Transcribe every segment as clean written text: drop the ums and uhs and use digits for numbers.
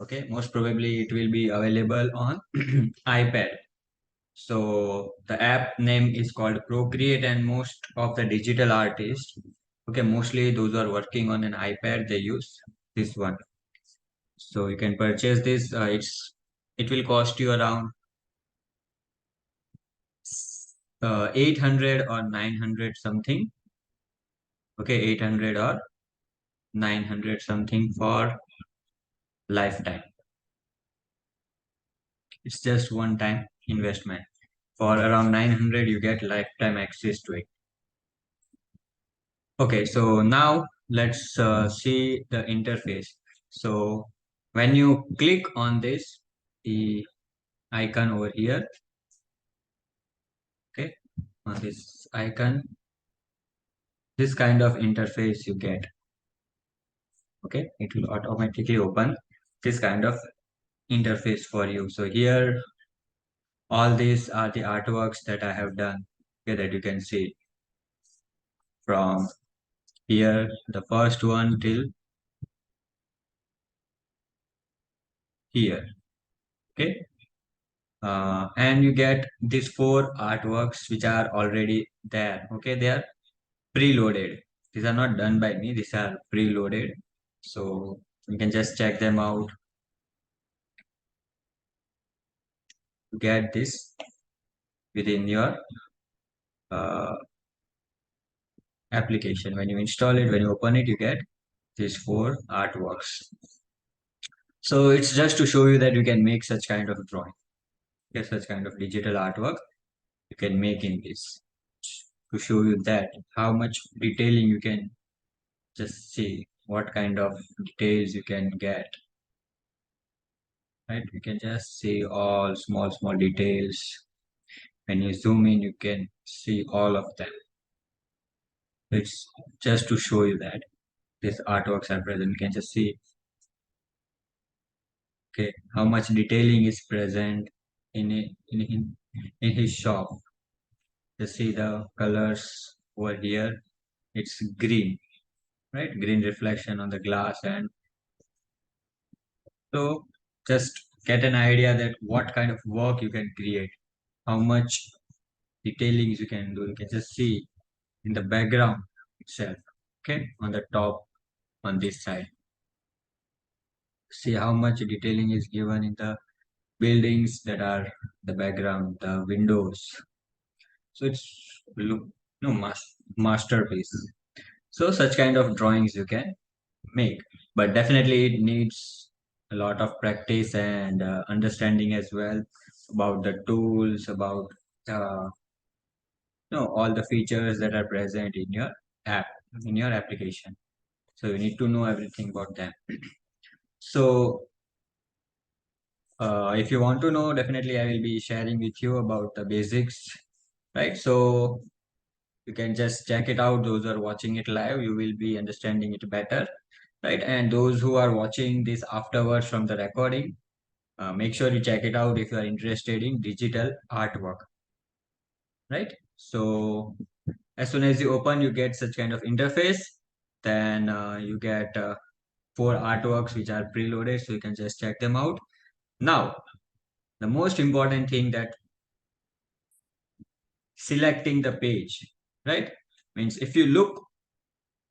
Okay, most probably it will be available on iPad. So the app name is called Procreate, and most of the digital artists, okay, mostly those who are working on an iPad, they use this one. So you can purchase this. It will cost you around 800 or 900 something. Okay, 800 or 900 something for lifetime. It's just one time investment. For around 900, you get lifetime access to it. Okay, so now let's see the interface. So when you click on this, the icon over here, okay, on this icon, this kind of interface you get. Okay, it will automatically open this kind of interface for you. So here, all these are the artworks that I have done. Okay, that you can see from here, the first one till here. Okay, and you get these four artworks which are already there. Okay, they are preloaded. These are not done by me. These are preloaded. So you can just check them out to get this within your uh, application. When you install it, when you open it, you get these four artworks. So it's just to show you that you can make such kind of drawing, yes, such kind of digital artwork you can make in this, to show you that how much detailing you can just see, what kind of details you can get, right? You can just see all small details. When you zoom in, you can see all of them. It's just to show you that these artworks are present. You can just see, okay, how much detailing is present in his shop. Just see the colors over here. It's green, right? Green reflection on the glass, and so just get an idea that what kind of work you can create, how much detailings you can do. You can just see in the background itself, okay, on the top, on this side. See how much detailing is given in the buildings that are the background, the windows. So it's look no masterpiece. So such kind of drawings you can make, but definitely it needs a lot of practice and understanding as well about the tools, about uh, all the features that are present in your app, in your application. So you need to know everything about them. So if you want to know, definitely I will be sharing with you about the basics, right? So you can just check it out. Those who are watching it live, you will be understanding it better, right? And those who are watching this afterwards from the recording, make sure you check it out if you are interested in digital artwork, right? So as soon as you open, you get such kind of interface. Then you get four artworks which are preloaded, so you can just check them out. Now, the most important thing, that selecting the page, right? Means if you look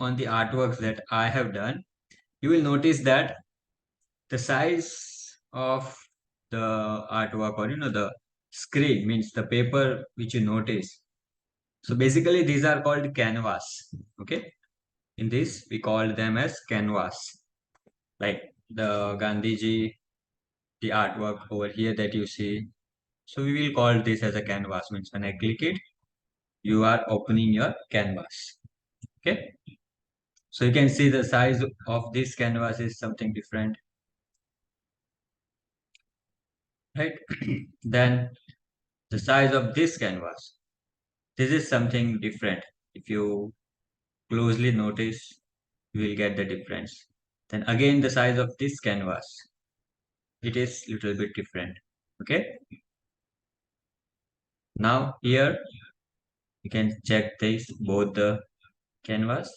on the artworks that I have done, you will notice that the size of the artwork, or the screen, means the paper which you notice. So basically these are called canvas. Okay. In this we call them as canvas. Like the Gandhiji, the artwork over here that you see. So we will call this as a canvas. Means when I click it, you are opening your canvas. Okay. So you can see the size of this canvas is something different, right? Then the size of this canvas, this is something different. If you closely notice, you will get the difference. Then again, the size of this canvas, it is little bit different. Okay. Now here you can check this, both the canvas.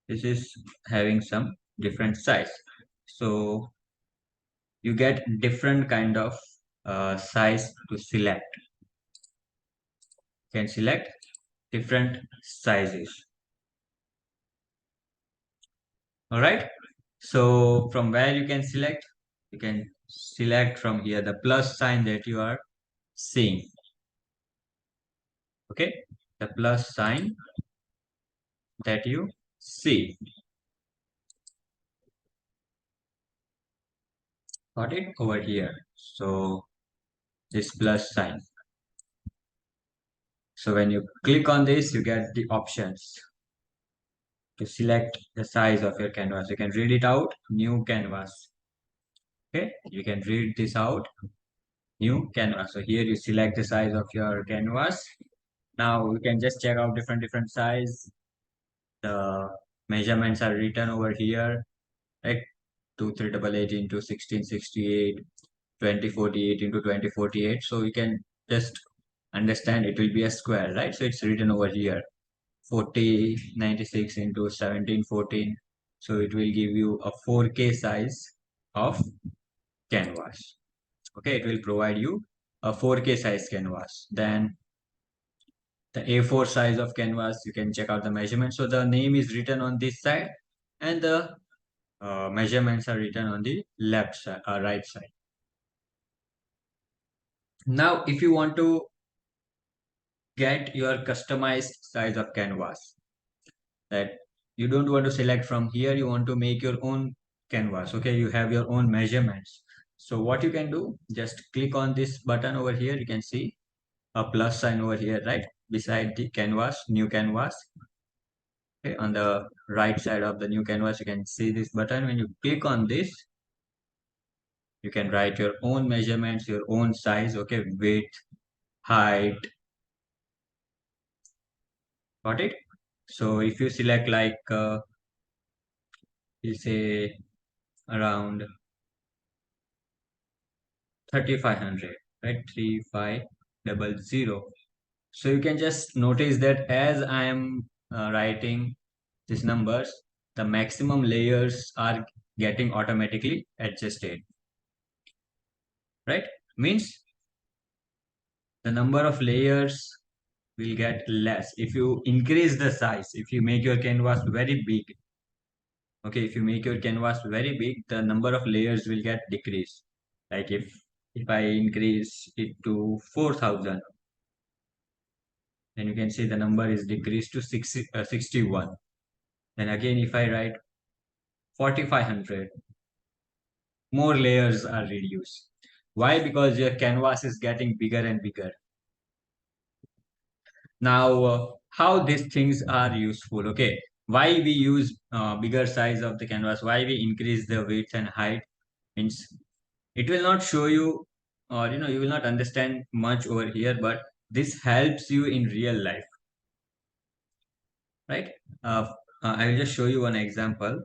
This is having some different size. So you get different kind of size to select. You can select different sizes. All right. So from where you can select? You can select from here the plus sign that you are seeing. Okay. The plus sign that you see. Got it over here. So this plus sign. So when you click on this, you get the options to select the size of your canvas. You can read it out, new canvas. Okay, you can read this out, new canvas. So here you select the size of your canvas. Now you can just check out different size. The measurements are written over here, like 2388 into 1668, 2048 into 2048. So you can just understand it will be a square, right? So it's written over here. 4096 into 1714. So it will give you a 4K size of canvas. Okay, it will provide you a 4K size canvas. Then the A4 size of canvas, you can check out the measurements. So the name is written on this side and the measurements are written on the left side, right side. Now, if you want to get your customized size of canvas, that you don't want to select from here, you want to make your own canvas. Okay, you have your own measurements. So what you can do, just click on this button over here. You can see a plus sign over here, right beside the canvas, new canvas. Okay, on the right side of the new canvas, you can see this button. When you click on this, you can write your own measurements, your own size. Okay, width, height. Got it? So if you select like you say around 3500, right? 3500. So you can just notice that as I am writing these numbers, the maximum layers are getting automatically adjusted, right? Means the number of layers will get less if you increase the size. If you make your canvas very big, okay, if you make your canvas very big, the number of layers will get decreased. Like if I increase it to 4000, then you can see the number is decreased to 61. Then again, if I write 4500, more layers are reduced. Why? Because your canvas is getting bigger and bigger. Now, how these things are useful? Okay, why we use bigger size of the canvas? Why we increase the width and height? Means it will not show you, or you will not understand much over here, but this helps you in real life, right? Uh, I will just show you one example.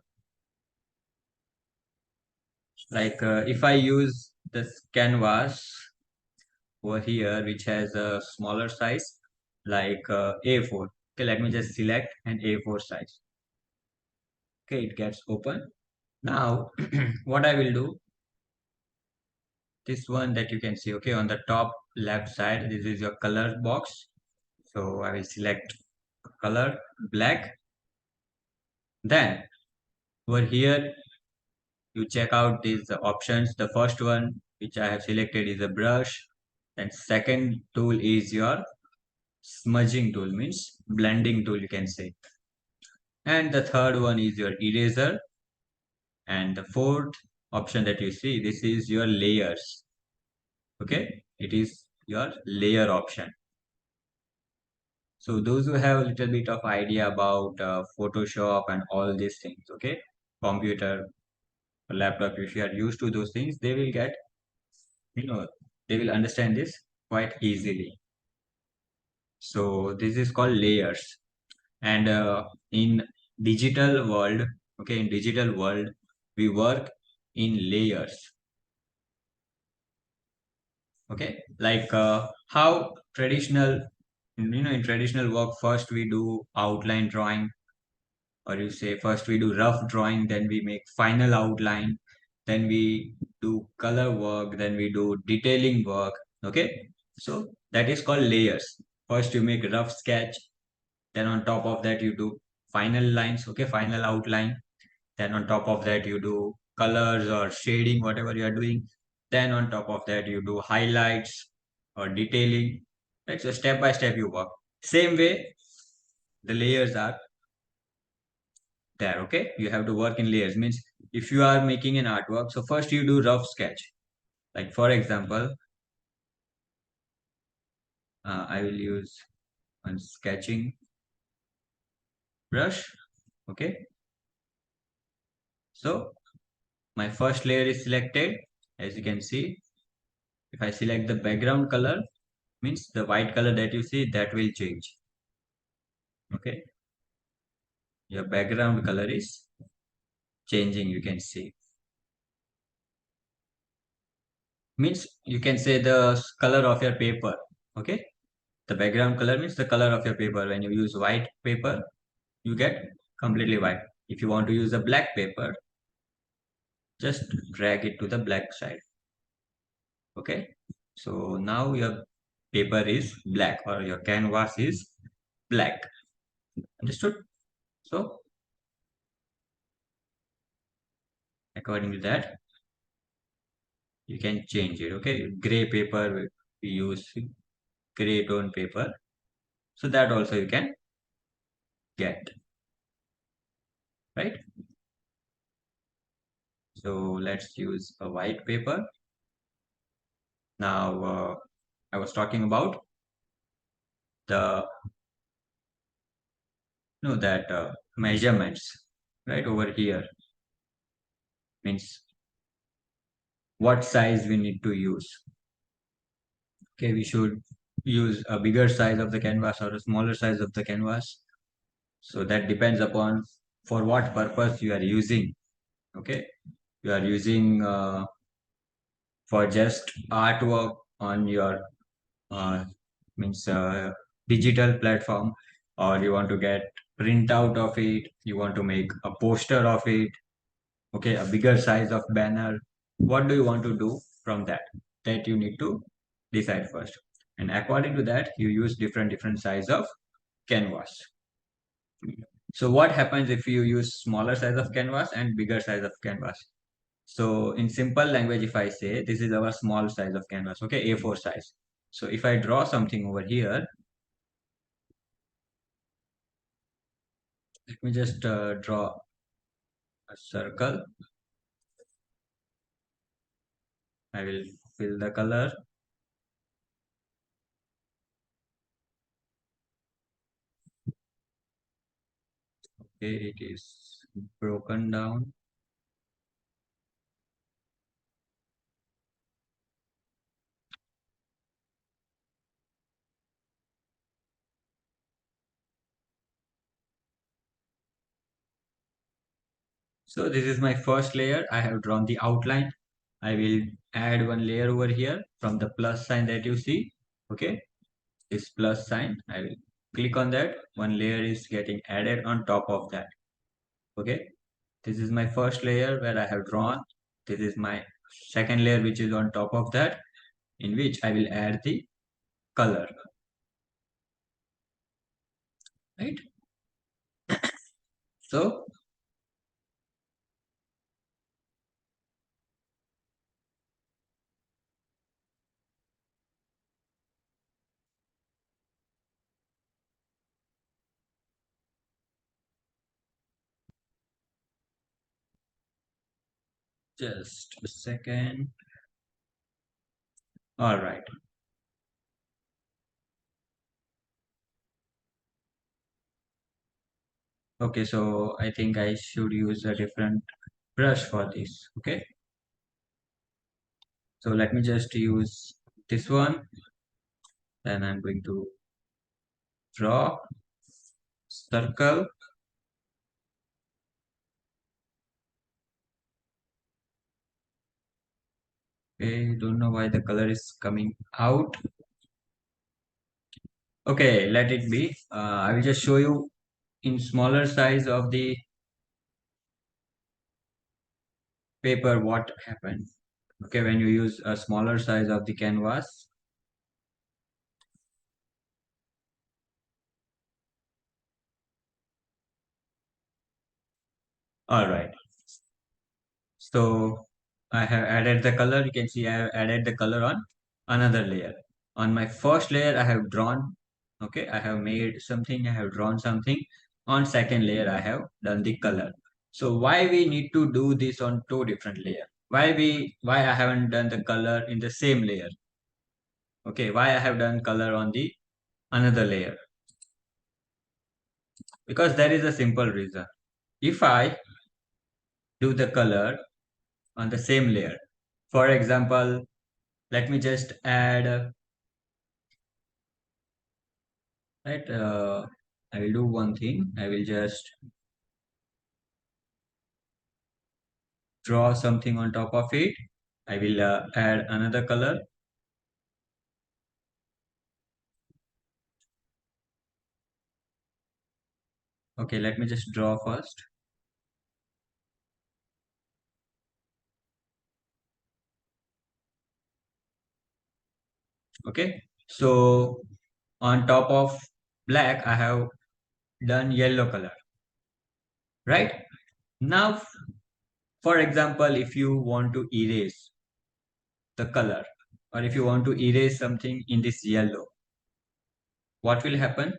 Like if I use this canvas over here, which has a smaller size, like A4. Okay, let me just select an A4 size. Okay, it gets open. Now, what I will do, this one that you can see, okay, on the top left side, this is your color box. So I will select color black. Then over here, you check out these options. The first one, which I have selected, is a brush. And second tool is your smudging tool, means blending tool, you can say. And the third one is your eraser. And the fourth option that you see, this is your layers. Okay, it is your layer option. So those who have a little bit of idea about Photoshop and all these things, okay, computer, laptop, if you are used to those things, they will get, you know, they will understand this quite easily. So this is called layers. And in digital world, okay, in digital world, we work in layers. Okay, like how traditional, in traditional work, first we do outline drawing, or you say first we do rough drawing, then we make final outline, then we do color work, then we do detailing work. Okay, so that is called layers. First you make rough sketch, then on top of that you do final lines, okay, final outline. Then on top of that you do colors or shading, whatever you are doing. Then on top of that you do highlights or detailing. Right, so step by step you work. Same way the layers are there. Okay, you have to work in layers. Means if you are making an artwork, so first you do rough sketch. Like for example, I will use one sketching brush. Okay, so my first layer is selected. As you can see, if I select the background color, means the white color that you see, that will change. Okay, your background color is changing, you can see. Means you can say the color of your paper. Okay, the background color means the color of your paper. When you use white paper, you get completely white. If you want to use a black paper, just drag it to the black side. Okay, so now your paper is black or your canvas is black. Understood? So according to that, you can change it. Okay, gray paper, we use gray tone paper, so that also you can get, right? So let's use a white paper. Now I was talking about the no that measurements, right? Over here means what size we need to use. Okay, we should use a bigger size of the canvas or a smaller size of the canvas. So that depends upon for what purpose you are using. Okay, you are using for just artwork on your uh, means digital platform, or you want to get print out of it, you want to make a poster of it, okay, a bigger size of banner. What do you want to do from that? That you need to decide first, and according to that you use different size of canvas. So what happens if you use smaller size of canvas and bigger size of canvas? So in simple language, if I say this is our small size of canvas, okay, A4 size. So if I draw something over here, let me just draw a circle. I will fill the color. Okay, it is broken down. So this is my first layer. I have drawn the outline. I will add one layer over here from the plus sign that you see. Okay, this plus sign. I will click on that. One layer is getting added on top of that. Okay, this is my first layer where I have drawn. This is my second layer which is on top of that, in which I will add the color. Right. So just a second. All right. Okay, so I think I should use a different brush for this. Okay, so let me just use this one. Then I'm going to draw circle. Okay, don't know why the color is coming out. Okay, let it be. I will just show you in smaller size of the paper, what happened? Okay, when you use a smaller size of the canvas. All right. So I have added the color. You can see I have added the color on another layer. On my first layer, I have drawn. Okay, I have made something. I have drawn something. On second layer, I have done the color. So why we need to do this on two different layers? Why I haven't done the color in the same layer? Okay, why I have done color on the another layer? Because there is a simple reason. If I do the color on the same layer, for example, let me just add, right, I will do one thing. I will just draw something on top of it. I will add another color. Okay, let me just draw first. Okay, so on top of black, I have done yellow color, right? Now, for example, if you want to erase the color, or if you want to erase something in this yellow, what will happen?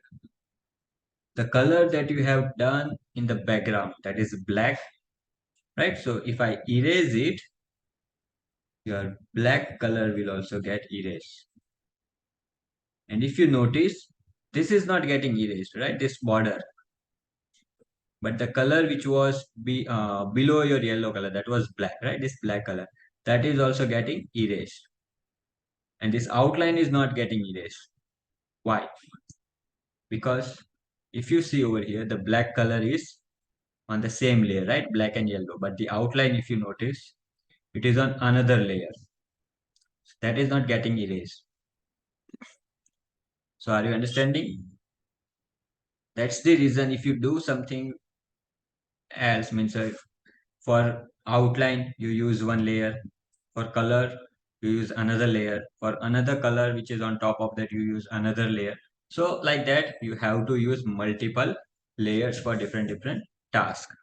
The color that you have done in the background, that is black, right? So if I erase it, your black color will also get erased. And if you notice, this is not getting erased, right? This border, but the color which was below your yellow color, that was black, right? This black color, that is also getting erased. And this outline is not getting erased. Why? Because if you see over here, the black color is on the same layer, right? Black and yellow. But the outline, if you notice, it is on another layer. That is not getting erased. So are you understanding? That's the reason if you do something else, means for outline, you use one layer. For color, you use another layer. For another color, which is on top of that, you use another layer. So like that, you have to use multiple layers for different tasks.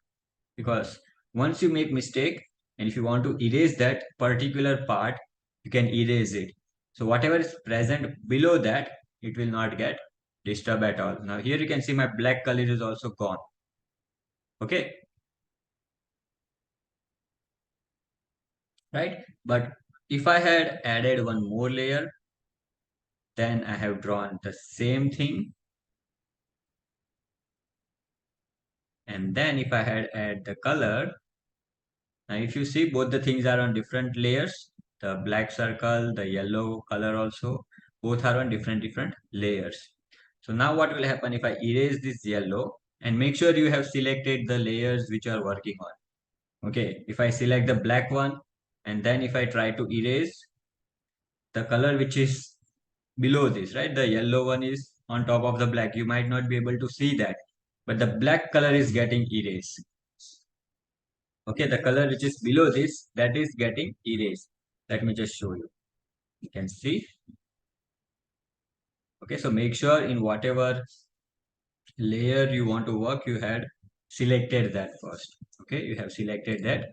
Because once you make mistake, and if you want to erase that particular part, you can erase it. So whatever is present below that, it will not get disturbed at all. Now here you can see my black color is also gone. Okay, right? But if I had added one more layer, then I have drawn the same thing. And then if I had add the color, now if you see both the things are on different layers, the black circle, the yellow color also, both are on different layers. So now what will happen if I erase this yellow, and make sure you have selected the layers which you are working on. Okay, if I select the black one, and then if I try to erase the color which is below this, right? The yellow one is on top of the black. You might not be able to see that, but the black color is getting erased. Okay, the color which is below this, that is getting erased. Let me just show you. You can see. Okay, so make sure in whatever layer you want to work, you had selected that first. Okay, you have selected that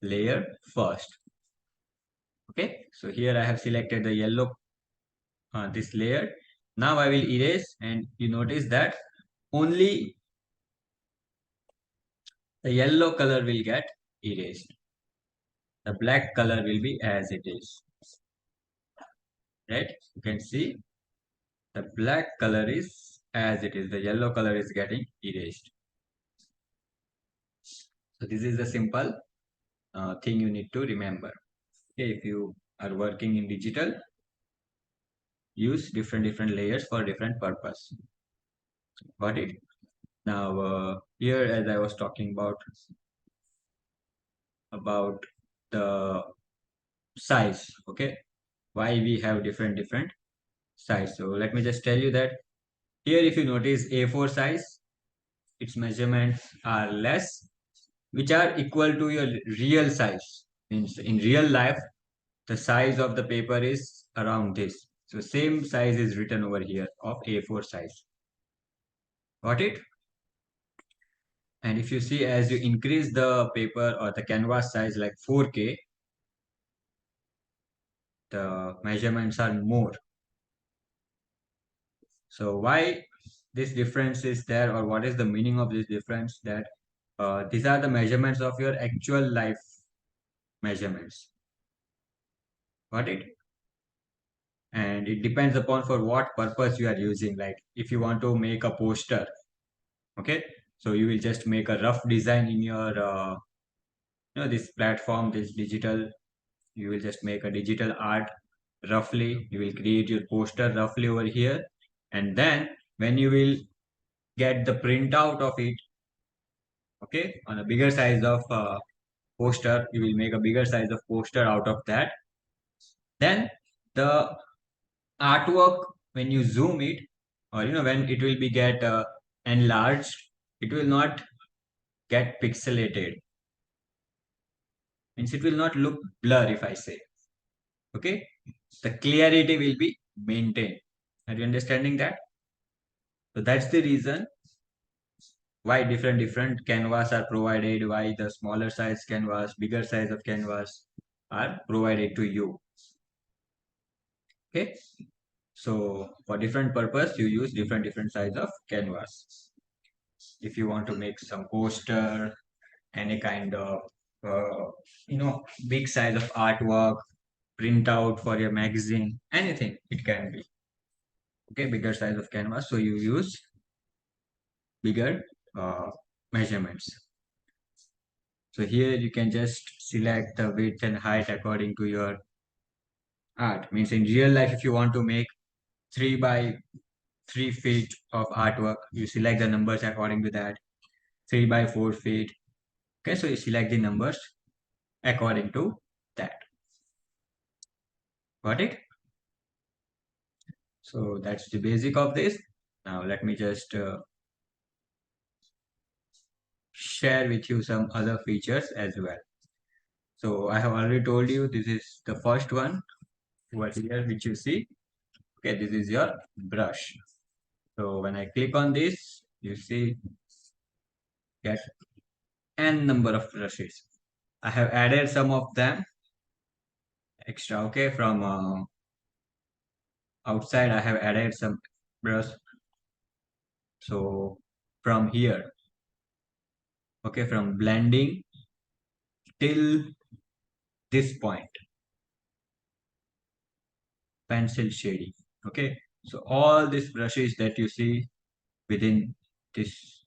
layer first. Okay, so here I have selected the yellow, this layer. Now I will erase, and you notice that only the yellow color will get erased. The black color will be as it is. Right? You can see the black color is as it is. The yellow color is getting erased. So this is the simple thing you need to remember. Okay, if you are working in digital, use different layers for different purpose. Got it? Now here, as I was talking about the size. Okay, why we have different size. So let me just tell you that here, if you notice A4 size, its measurements are less, which are equal to your real size. Means in real life, the size of the paper is around this. So same size is written over here of A4 size. Got it? And if you see, as you increase the paper or the canvas size like 4K, the measurements are more. So why this difference is there, or what is the meaning of this difference? That these are the measurements of your actual life measurements. Got it? And it depends upon for what purpose you are using. Like if you want to make a poster, okay, so you will just make a rough design in your this platform, this digital. You will just make a digital art roughly. You will create your poster roughly over here, and then when you will get the printout of it, okay, on a bigger size of poster, you will make a bigger size of poster out of that. Then the artwork, when you zoom it, or when it will be get enlarged, it will not get pixelated. Means it will not look blur, if I say. Okay, the clarity will be maintained. Are you understanding that? So that's the reason why different canvas are provided, why the smaller size canvas, bigger size of canvas are provided to you. Okay, so for different purpose you use different size of canvas. If you want to make some poster, any kind of uh, big size of artwork, print out for your magazine, anything it can be. Okay, bigger size of canvas, so you use bigger uh, measurements. So here you can just select the width and height according to your art. Means in real life, if you want to make 3 by 3 feet of artwork, you select the numbers according to that. 3 by 4 feet. Okay, so you select the numbers according to that. Got it? So that's the basic of this. Now let me just share with you some other features as well. So I have already told you this is the first one over here which you see. Okay, this is your brush. So when I click on this, you see get n number of brushes. I have added some of them extra. Okay, from outside I have added some brush. So from here, okay, from blending till this point, pencil shading. Okay, so all these brushes that you see within this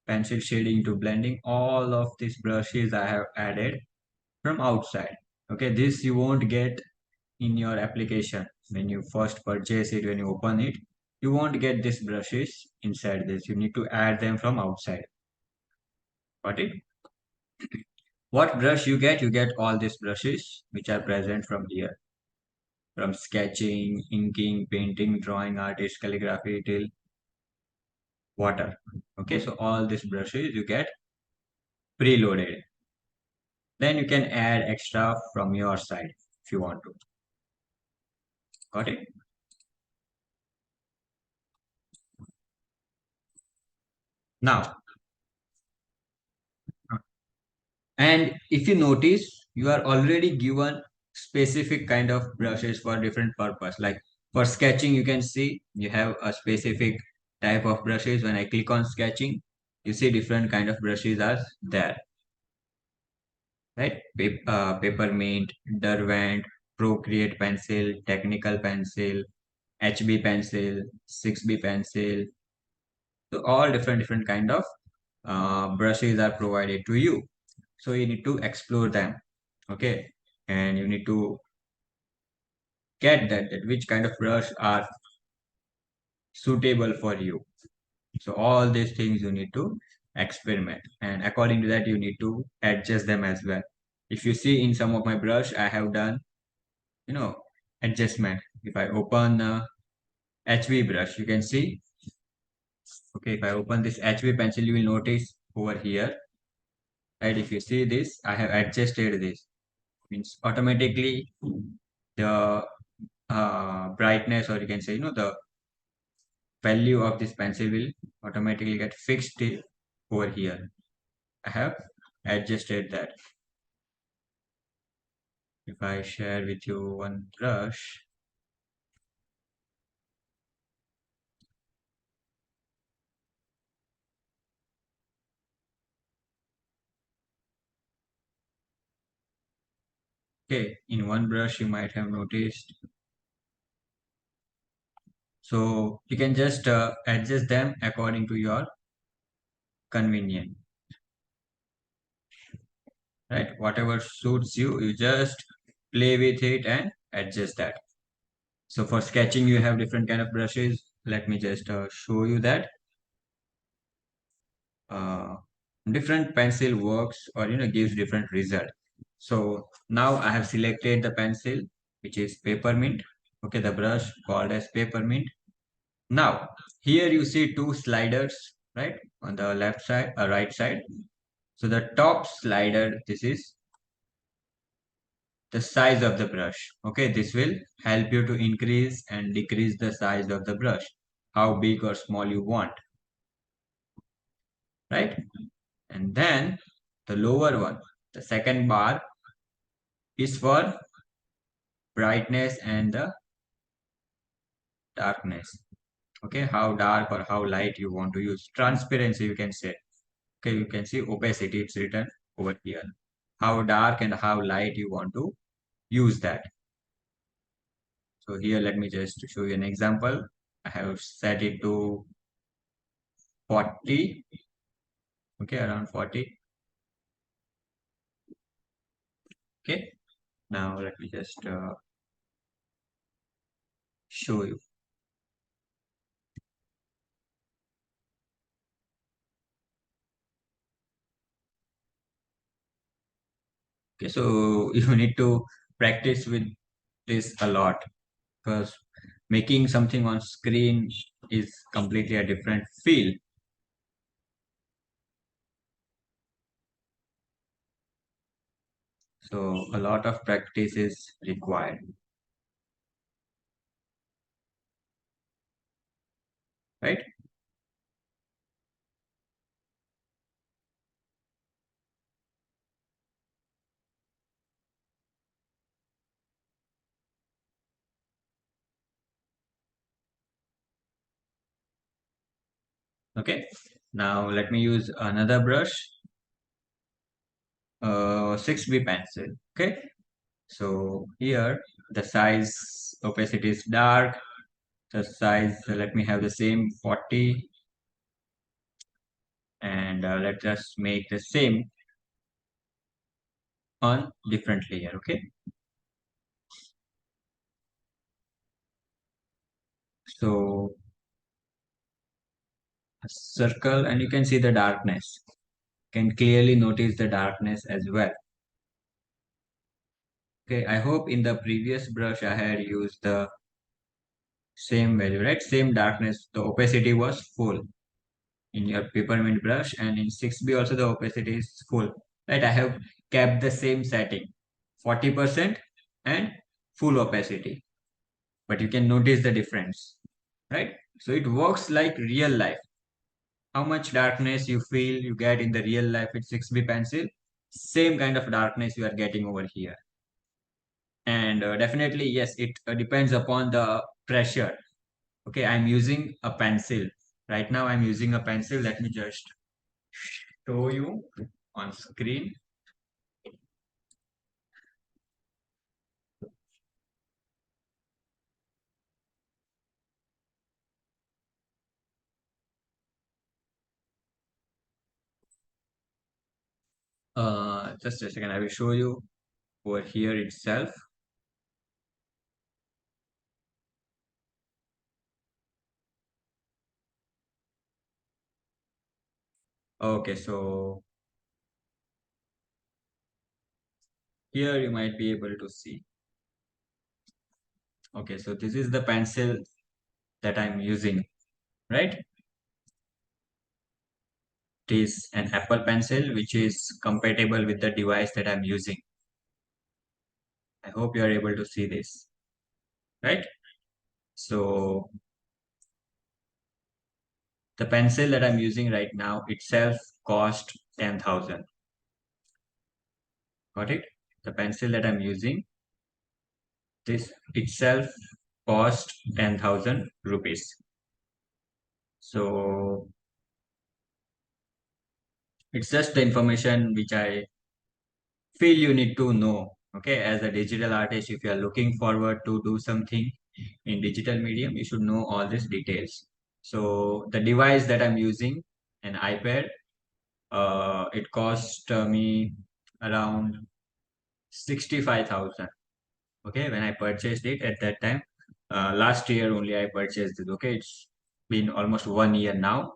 pencil shading to blending, all of these brushes I have added from outside. Okay, this you won't get in your application when you first purchase it. When you open it, you won't get these brushes inside this. You need to add them from outside. Got it? What brush you get? You get all these brushes which are present from here, from sketching, inking, painting, drawing, artist, calligraphy till water. Okay, so all these brushes you get preloaded. Then you can add extra from your side if you want to. Got it? Now, and if you notice, you are already given specific kind of brushes for different purpose. Like for sketching, you can see you have a specific type of brushes. When I click on sketching, you see different kind of brushes are there, right? Peppermint, Derwent, Procreate pencil, Technical pencil, HB pencil, 6B pencil. So all different kind of brushes are provided to you. So you need to explore them. Okay, and you need to get that which kind of brush are suitable for you. So all these things you need to experiment, and according to that you need to adjust them as well. If you see in some of my brush, I have done you know adjustment. If I open HB brush, you can see. Okay, if I open this HB pencil, you will notice over here Right, if you see this, I have adjusted this. Means automatically the brightness, or you can say, the value of this pencil will automatically get fixed over here. I have adjusted that. If I share with you one brush, okay, in one brush you might have noticed. So you can just adjust them according to your convenience, right? Whatever suits you, you just play with it and adjust that. So for sketching, you have different kind of brushes. Let me just show you that. Uh, Different pencil works, or gives different result. So now I have selected the pencil, which is peppermint. Okay, the brush called as peppermint. Now here you see two sliders, right, on the left side or right side. So the top slider, this is the size of the brush. Okay, this will help you to increase and decrease the size of the brush, how big or small you want, right? And then the lower one, the second bar, is for brightness and the darkness. Okay, how dark or how light you want to use. Transparency, you can say. Okay, you can see opacity, it's written over here. How dark and how light you want to use that. So here, let me just show you an example. I have set it to 40. Okay, around 40. Okay, now let me just show you. Okay, so you need to practice with this a lot, because making something on screen is completely a different feel. So a lot of practice is required, right? Okay, now let me use another brush, 6B pencil. Okay, so here the size opacity is dark. The size, let me have the same 40, and let us make the same on different layer. Okay, so a circle, and you can see the darkness. Can clearly notice the darkness as well. Okay, I hope in the previous brush I had used the same value, right? Same darkness. The opacity was full in your peppermint brush, and in 6B also the opacity is full, right? I have kept the same setting, 40% and full opacity, but you can notice the difference, right? So it works like real life. How much darkness you feel you get in the real life with 6B pencil, same kind of darkness you are getting over here. And definitely, yes, it depends upon the pressure. Okay, I'm using a pencil. Right now, I'm using a pencil. Let me just show you on screen. Just a second, I will show you over here itself. Okay, so here you might be able to see. Okay, so this is the pencil that I'm using, right? It is an Apple Pencil which is compatible with the device that I'm using. I hope you are able to see this, right? So the pencil that I'm using right now itself cost 10,000. Got it? The pencil that I'm using, this itself cost 10,000 rupees. So it's just the information which I feel you need to know. Okay, as a digital artist, if you are looking forward to do something in digital medium, you should know all these details. So the device that I'm using, an iPad, it cost me around 65,000. Okay, when I purchased it at that time, last year only I purchased it. Okay, it's been almost 1 year now.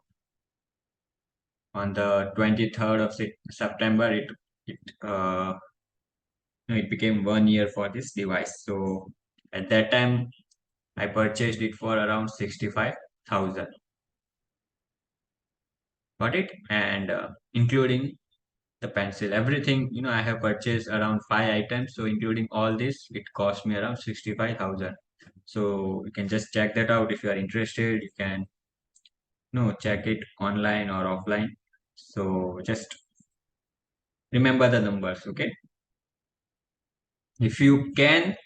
On the 23rd of September, it became 1 year for this device. So at that time, I purchased it for around 65,000. Got it? And including the pencil, everything, I have purchased around 5 items. So including all this, it cost me around 65,000. So you can just check that out if you are interested. You can check it online or offline. So just remember the numbers, okay? If you can,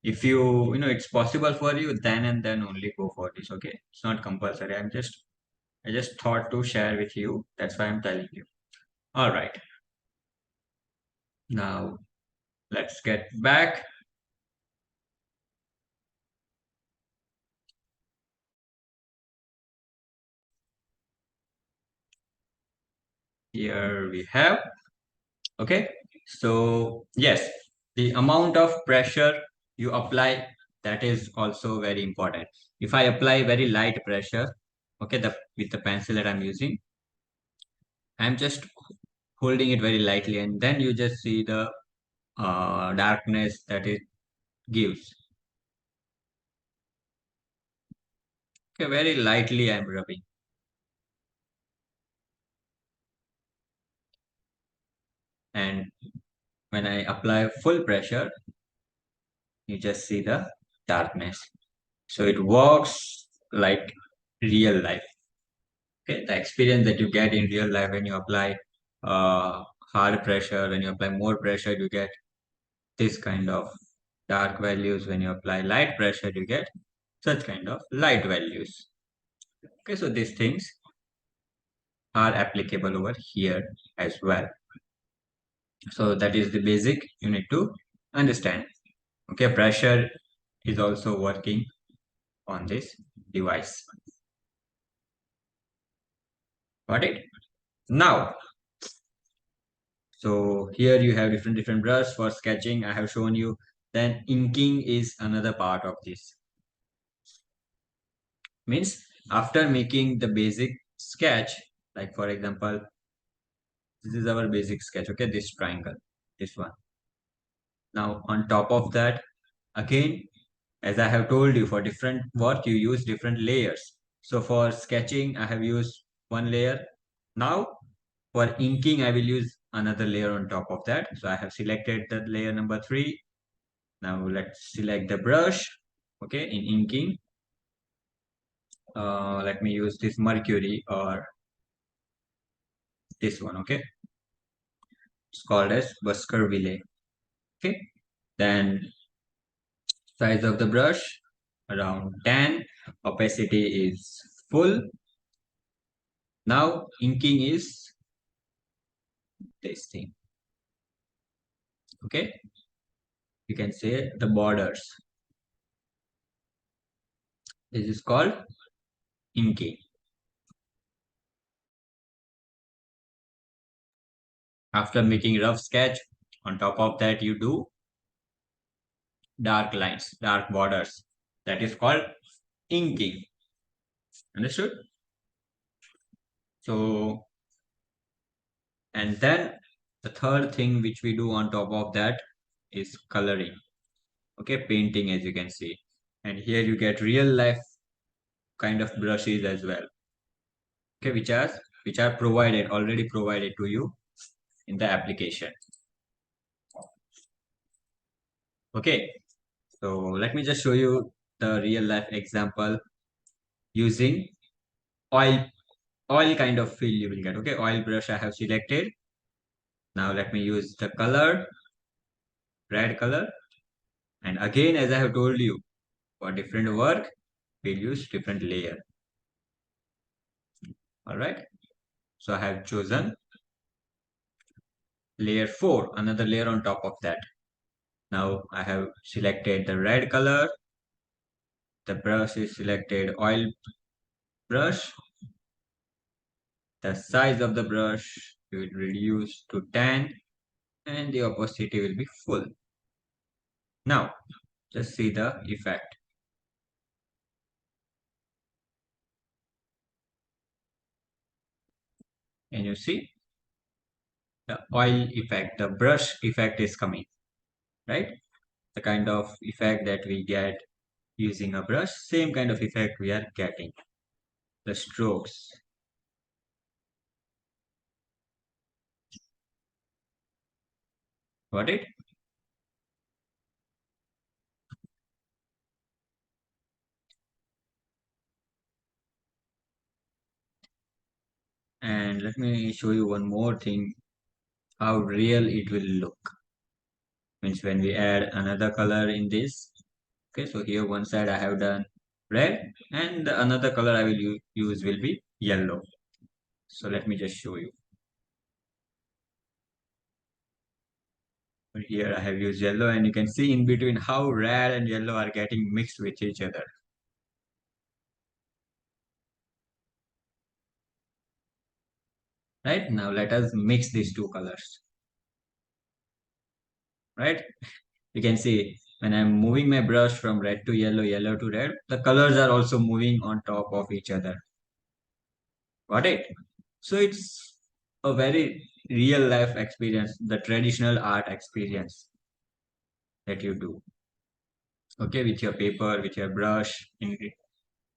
if it's possible for you, then and then only go for this, okay? It's not compulsory. I just thought to share with you. That's why I'm telling you. All right. Now let's get back. Here we have, okay? So yes, the amount of pressure you apply, that is also very important. If I apply very light pressure, okay, with the pencil that I'm using, I'm just holding it very lightly, and then you just see the darkness that it gives. Okay, very lightly I'm rubbing. And when I apply full pressure, you just see the darkness. So it works like real life. Okay, the experience that you get in real life when you apply hard pressure, when you apply more pressure, you get this kind of dark values. When you apply light pressure, you get such kind of light values. Okay, so these things are applicable over here as well. So that is the basic you need to understand. Okay, pressure is also working on this device. Got it? Now, so here you have different brush for sketching. I have shown you. Then inking is another part of this. Means after making the basic sketch, like for example, this is our basic sketch. Okay, this triangle, this one. Now on top of that, again, as I have told you, for different work you use different layers. So for sketching, I have used one layer. Now for inking, I will use another layer on top of that. So I have selected the layer number 3. Now let's select the brush. Okay, in inking, let me use this mercury or this one. Okay, it's called as Baskerville. Okay, then size of the brush around 10. Opacity is full. Now inking is this thing. Okay, you can say the borders. This is called inking. After making rough sketch, on top of that you do dark lines, dark borders. That is called inking. Understood? So, and then the third thing which we do on top of that is coloring. Okay, painting, as you can see. And here you get real life kind of brushes as well. Okay, which are which are provided, already provided to you in the application. Okay, so let me just show you the real life example using oil kind of fill you will get. Okay, oil brush I have selected. Now let me use the color, red color. And again, as I have told you, for different work, we'll use different layer. All right. So I have chosen layer 4, another layer on top of that. Now I have selected the red color. The brush is selected oil brush. The size of the brush we will reduce to 10 and the opacity will be full. Now just see the effect. Can you see the oil effect, the brush effect is coming, right? The kind of effect that we get using a brush, same kind of effect we are getting. The strokes. Got it? And let me show you one more thing, how real it will look. Means when we add another color in this. Okay, so here one side I have done red and the another color I will use will be yellow. So let me just show you. Here I have used yellow and you can see in between how red and yellow are getting mixed with each other. Right, now let us mix these two colors. Right, you can see when I'm moving my brush from red to yellow, yellow to red, the colors are also moving on top of each other. Got it? So it's a very real life experience, the traditional art experience that you do. Okay, with your paper, with your brush, in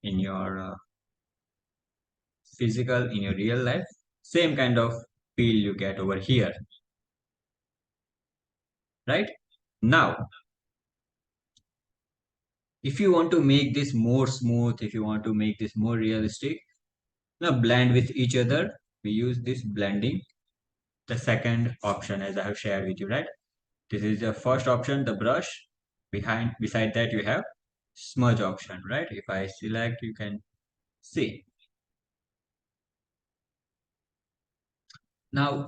your physical, in your real life, same kind of feel you get over here. Right? Now, if you want to make this more smooth, if you want to make this more realistic, now blend with each other. We use this blending, the second option as I have shared with you, right? This is the first option, the brush. Beside that you have smudge option, right? If I select, you can see. Now,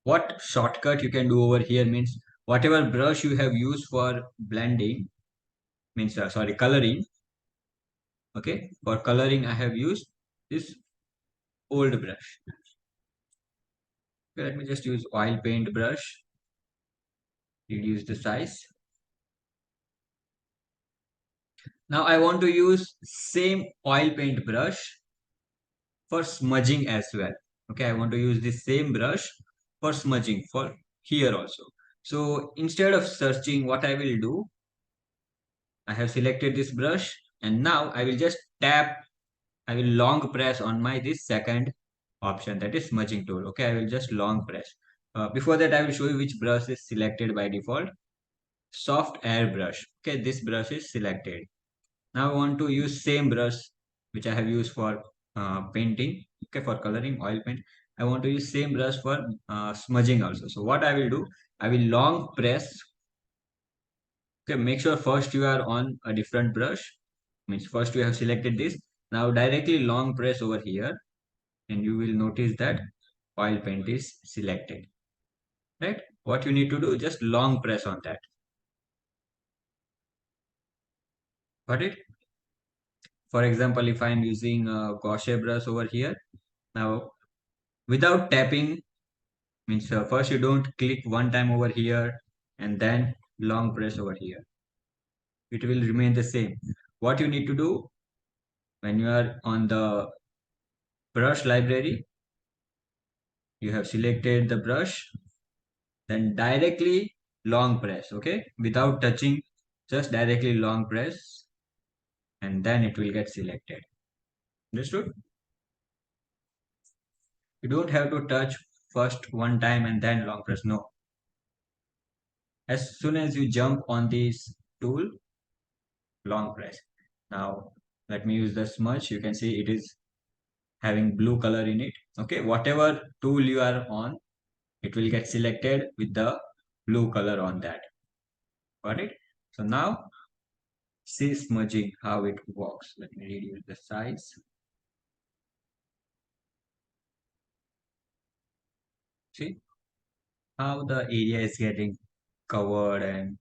what shortcut you can do over here means whatever brush you have used for blending, means sorry, coloring. Okay, for coloring I have used this old brush. Okay, let me just use oil paint brush, reduce the size. Now I want to use same oil paint brush for smudging as well. Okay, I want to use the same brush for smudging for here also. So instead of searching, what I will do, I have selected this brush and now I will just tap, I will long press on my this second option, that is smudging tool. Okay, I will just long press. Before that, I will show you which brush is selected by default. Soft air brush. Okay, this brush is selected. Now I want to use same brush which I have used for painting. Okay, for coloring oil paint. I want to use same brush for smudging also. So what I will do, I will long press. Okay, make sure first you are on a different brush. Means first you have selected this. Now directly long press over here and you will notice that oil paint is selected. Right? What you need to do, just long press on that. Got it? For example, if I am using a gouache brush over here, now without tapping, means first you don't click one time over here and then long press over here. It will remain the same. What you need to do when you are on the brush library, you have selected the brush, then directly long press, okay? Without touching, just directly long press and then it will get selected. Understood? You don't have to touch first one time and then long press. No. As soon as you jump on this tool, long press. Now let me use the smudge. You can see it is having blue color in it. Okay, whatever tool you are on, it will get selected with the blue color on that. Got it? So now see smudging how it works. Let me reduce the size. See how the area is getting covered and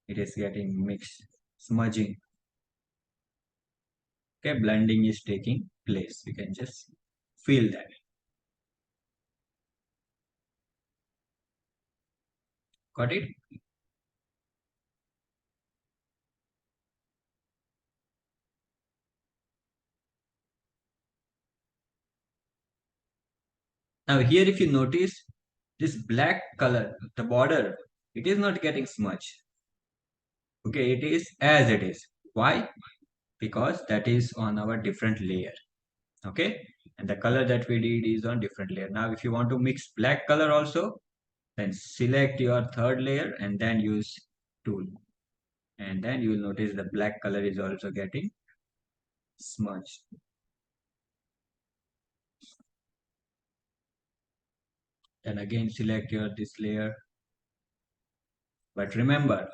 it is getting mixed. Smudging. Okay, blending is taking place. You can just feel that. Got it? Now here if you notice this black color, the border, it is not getting smudged. Okay, it is as it is. Why? Because that is on our different layer. Okay, and the color that we did is on different layer. Now if you want to mix black color also, then select your third layer and then use tool, and then you will notice the black color is also getting smudged. Then again select your this layer, but remember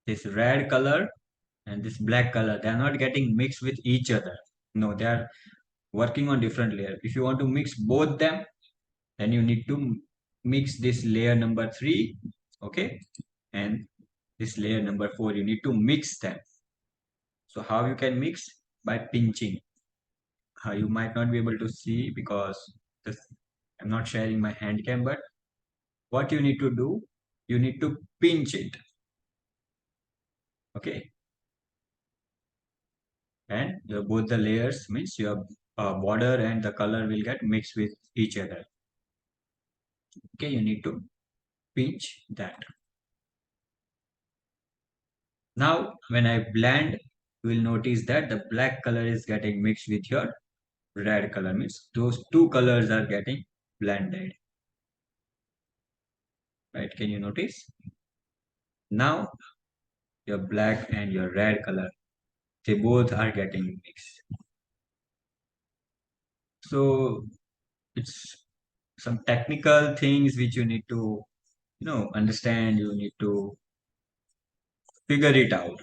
this red color and this black color, they are not getting mixed with each other. No, they are working on different layer. If you want to mix both them, then you need to mix this layer number 3, okay, and this layer number 4, you need to mix them. So how you can mix? By pinching. You might not be able to see because this, I'm not sharing my hand cam, but what you need to do, you need to pinch it, okay, and both the layers means your border and the color will get mixed with each other. Okay, you need to pinch that. Now when I blend, you will notice that the black color is getting mixed with your red color, means those two colors are getting blended, right? Can you notice? Now your black and your red color, they both are getting mixed. So it's some technical things which you need to understand. You need to figure it out.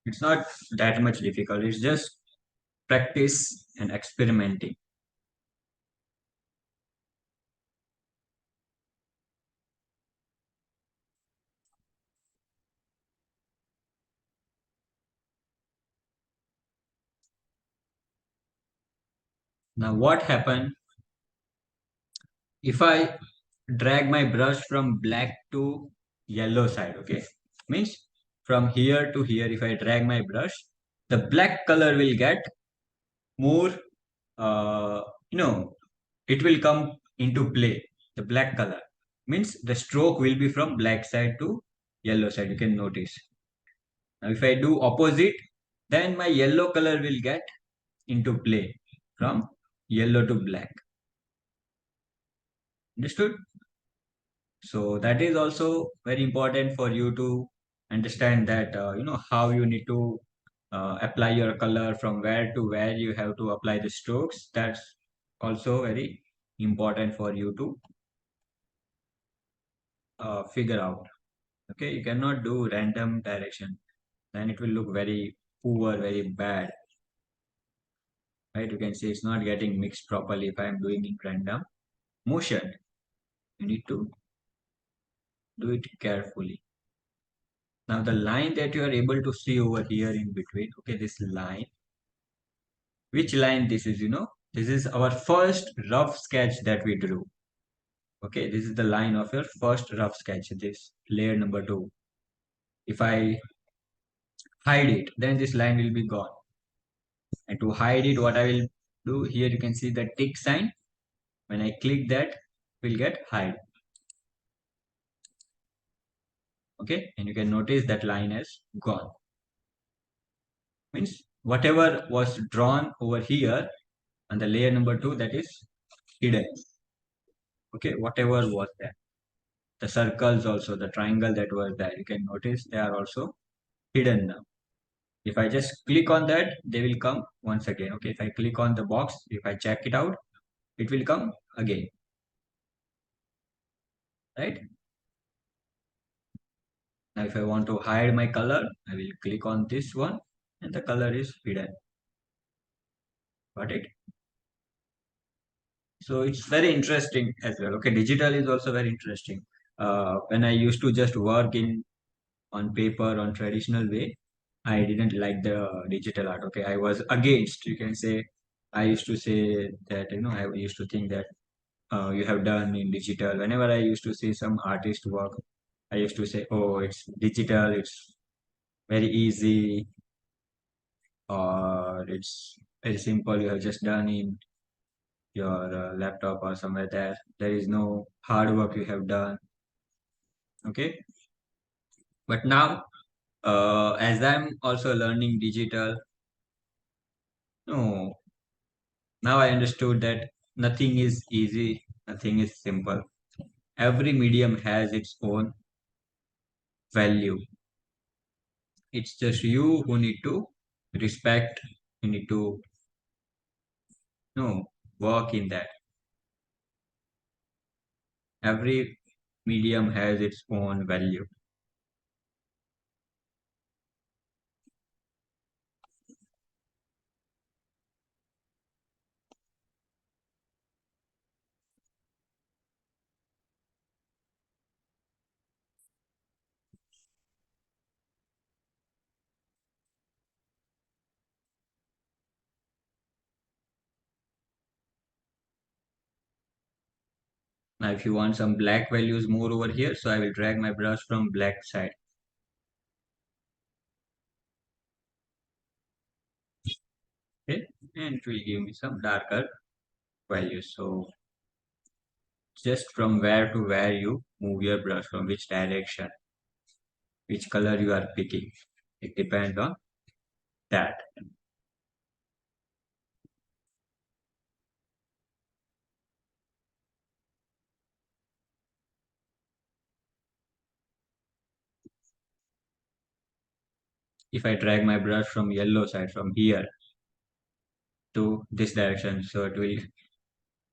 It's not that much difficult. It's just practice and experimenting. Now what happened if I drag my brush from black to yellow side? Okay, means from here to here, if I drag my brush, the black color will get more, uh, you know it will come into play. The black color means the stroke will be from black side to yellow side. You can notice. Now if I do opposite, then my yellow color will get into play from yellow to black. Understood? So that is also very important for you to understand that how you need to apply your color, from where to where you have to apply the strokes. That's also very important for you to figure out. Okay, you cannot do random direction, then it will look very poor, very bad, right? You can see it's not getting mixed properly if I am doing in random motion. You need to do it carefully. Now the line that you are able to see over here in between, okay, this line, which line this is? This is our first rough sketch that we drew. Okay, this is the line of your first rough sketch, this layer number 2. If I hide it, then this line will be gone. And to hide it, what I will do, here you can see the tick sign. When I click that, will get hide. Okay, and you can notice that line has gone. Means whatever was drawn over here, And the layer number two, that is hidden. Okay, whatever was there. The circles also, the triangle that was there, you can notice they are also hidden now. If I just click on that, they will come once again. Okay, if I click on the box, if I check it out, it will come again, right? Now, if I want to hide my color, I will click on this one and the color is hidden. Got it? So it's very interesting as well. Okay, digital is also very interesting. When I used to just work in on paper on traditional way, I didn't like the digital art. Okay, I was against. You can say I used to say that I used to think that you have done in digital. Whenever I used to see some artist work, I used to say, oh, it's digital. It's very easy, or it's very simple. You have just done in your laptop or somewhere there. There is no hard work you have done. Okay, but now as I'm also learning digital, no, now I understood that nothing is easy, nothing is simple. Every medium has its own value. It's just you who need to respect, you need to work in that. Every medium has its own value. Now, if you want some black values more over here, so I will drag my brush from black side. Okay, and it will give me some darker values. So just from where to where you move your brush, from which direction, which color you are picking, it depends on that. If I drag my brush from yellow side, from here to this direction, so it will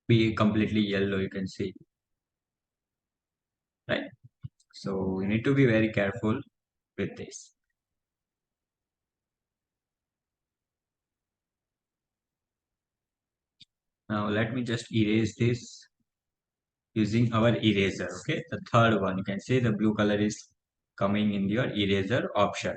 be completely yellow, you can see, right? So you need to be very careful with this. Now let me just erase this using our eraser. Okay, the third one, you can see the blue color is coming in your eraser option.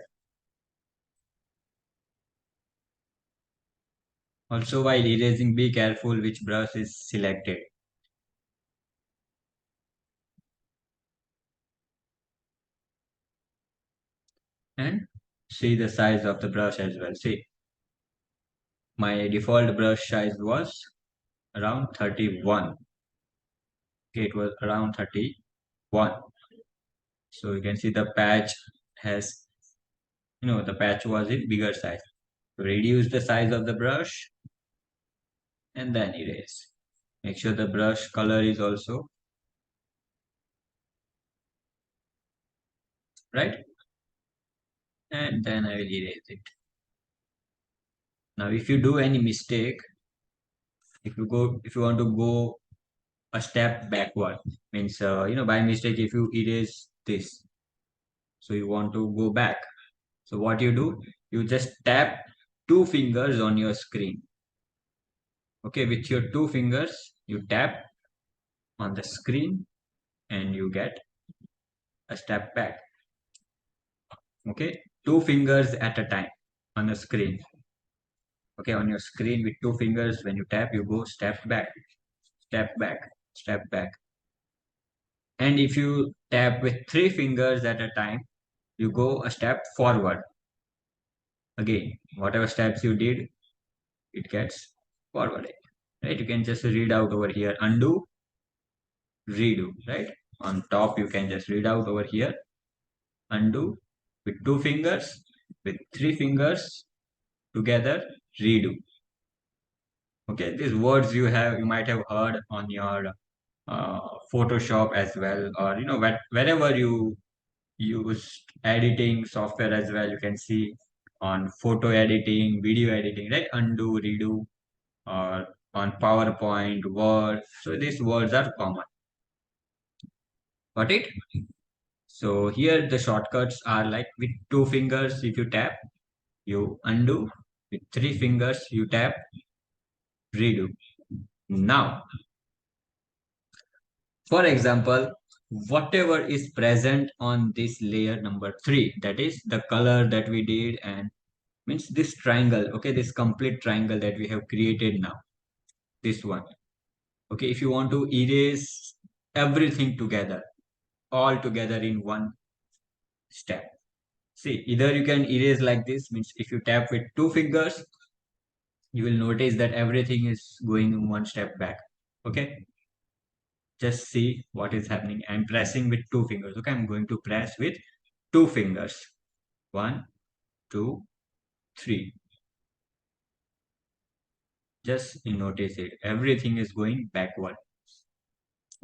Also, while erasing, be careful which brush is selected. And see the size of the brush as well. See, my default brush size was around 31. Okay, it was around 31. So you can see the patch has, the patch was in bigger size. Reduce the size of the brush and then erase. Make sure the brush color is also right. And then I will erase it. Now, if you do any mistake, if you want to go a step backward, means, by mistake, if you erase this, so you want to go back. So what you do, you just tap two fingers on your screen. Okay, with your two fingers, you tap on the screen and you get a step back. Okay, two fingers at a time on the screen. Okay, on your screen with two fingers, when you tap, you go step back, step back, step back. And if you tap with three fingers at a time, you go a step forward. Again, whatever steps you did, it gets forwarded. Right? You can just read out over here, undo, redo, right? On top, you can just read out over here, undo with two fingers, with three fingers together, redo. Okay, these words you might have heard on your Photoshop as well, or wherever you use editing software as well. You can see on photo editing, video editing, right? Undo, redo, or on PowerPoint, Word. So these words are common. Got it? So here the shortcuts are like with two fingers, if you tap, you undo. With three fingers, you tap, redo. Now, for example, whatever is present on this layer number three, that is the color that we did, and means this triangle, okay, this complete triangle that we have created now, this one. Okay, if you want to erase everything together, all together in one step. See, either you can erase like this, means if you tap with two fingers, you will notice that everything is going one step back. Okay, just see what is happening. I'm pressing with two fingers. Okay, I'm going to press with two fingers. One, two, three. Just notice it. Everything is going backward.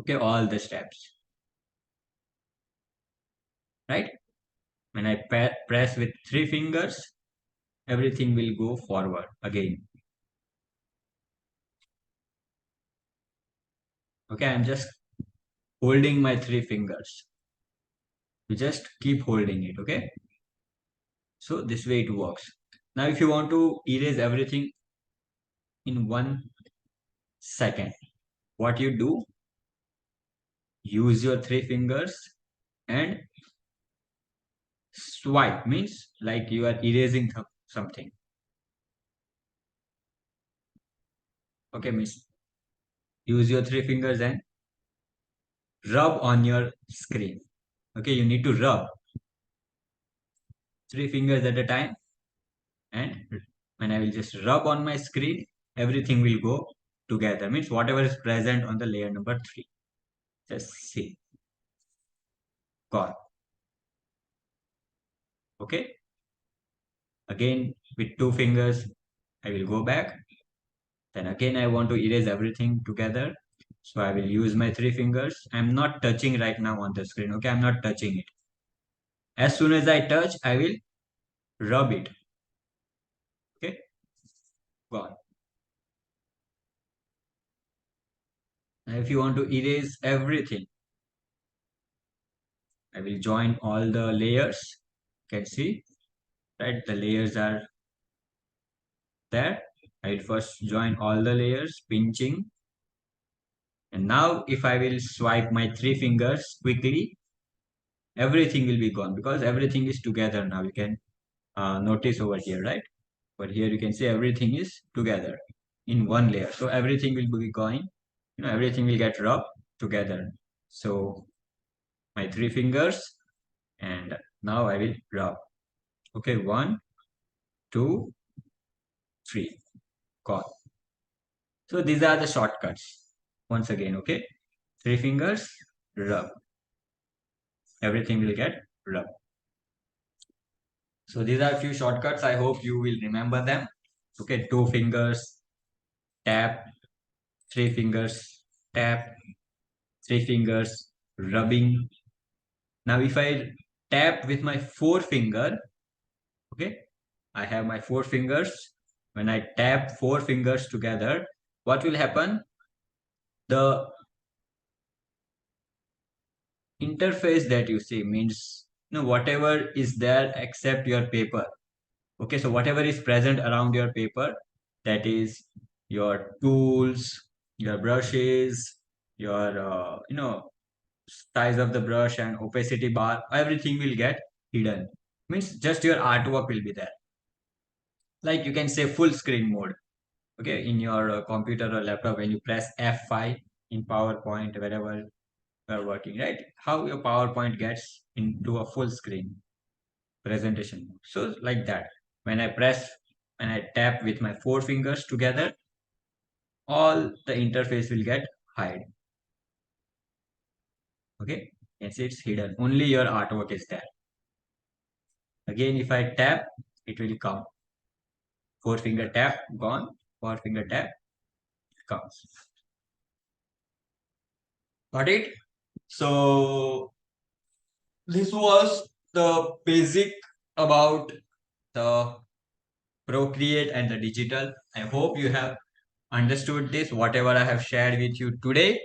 Okay, all the steps. Right? When I press with three fingers, everything will go forward again. Okay, I'm just holding my three fingers. You just keep holding it. Okay, so this way it works. Now, if you want to erase everything in 1 second, what you do, use your three fingers and swipe, means like you are erasing something. Okay, means use your three fingers and rub on your screen. Okay, you need to rub three fingers at a time, and when I will just rub on my screen, everything will go together. Means whatever is present on the layer number three. Just see. Gone. Okay. Again with two fingers, I will go back. Then again I want to erase everything together. So I will use my three fingers. I'm not touching right now on the screen. Okay, I'm not touching it. As soon as I touch, I will rub it. Okay, gone. Now if you want to erase everything, I will join all the layers. You can see, right? The layers are there. I will first join all the layers, pinching. And now if I will swipe my three fingers quickly, everything will be gone because everything is together now. You can notice over here, right? But here you can see everything is together in one layer. So everything will be going, everything will get rubbed together. So my three fingers, and now I will rub. Okay, one, two, three, gone. So these are the shortcuts. Once again, okay, three fingers, rub. Everything will get rubbed. So these are a few shortcuts. I hope you will remember them. Okay, two fingers, tap, three fingers, tap, three fingers, rubbing. Now if I tap with my forefinger, okay, I have my four fingers. When I tap four fingers together, what will happen? The interface that you see means whatever is there except your paper. Okay, so whatever is present around your paper, that is your tools, your brushes, your size of the brush and opacity bar, everything will get hidden. Means just your artwork will be there. Like you can say full screen mode. Okay, in your computer or laptop, when you press F5 in PowerPoint, wherever you are working, right? How your PowerPoint gets into a full screen presentation mode. So like that, when I press and I tap with my four fingers together, all the interface will get hide. Okay, and see it's hidden. Only your artwork is there. Again, if I tap, it will come. Four finger tap, gone. Four finger tap, comes. Got it? So this was the basic about the Procreate and the digital. I hope you have understood this, whatever I have shared with you today.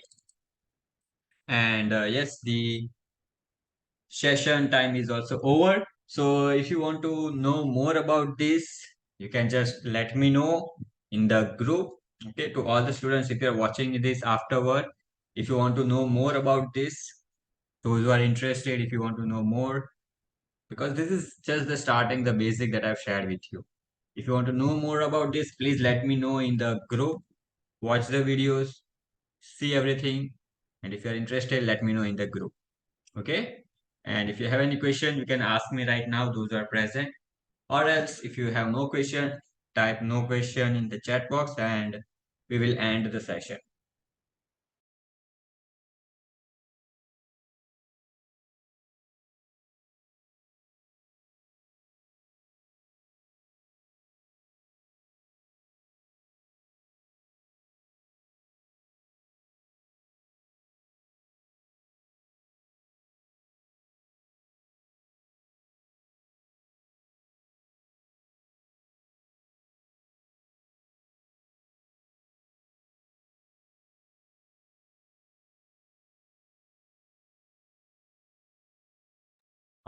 And yes, the session time is also over. So if you want to know more about this, you can just let me know in the group. Okay, to all the students, if you're watching this afterward, if you want to know more about this, those who are interested, if you want to know more, because this is just the starting, the basic that I've shared with you. If you want to know more about this, please let me know in the group. Watch the videos, see everything, and if you're interested, let me know in the group. Okay? And if you have any question, you can ask me right now, those who are present. Or else, if you have no question, type no question in the chat box and we will end the session.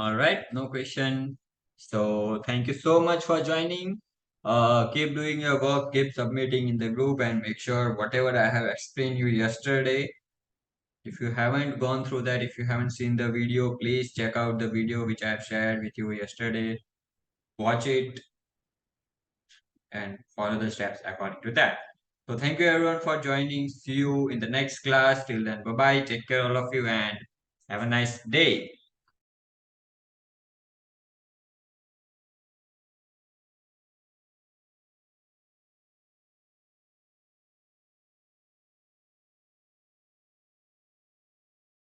All right, no question. So thank you so much for joining. Keep doing your work, keep submitting in the group, and make sure whatever I have explained you yesterday, if you haven't gone through that, if you haven't seen the video, please check out the video which I have shared with you yesterday. Watch it and follow the steps according to that. So thank you everyone for joining. See you in the next class. Till then, bye bye. Take care, all of you, and have a nice day.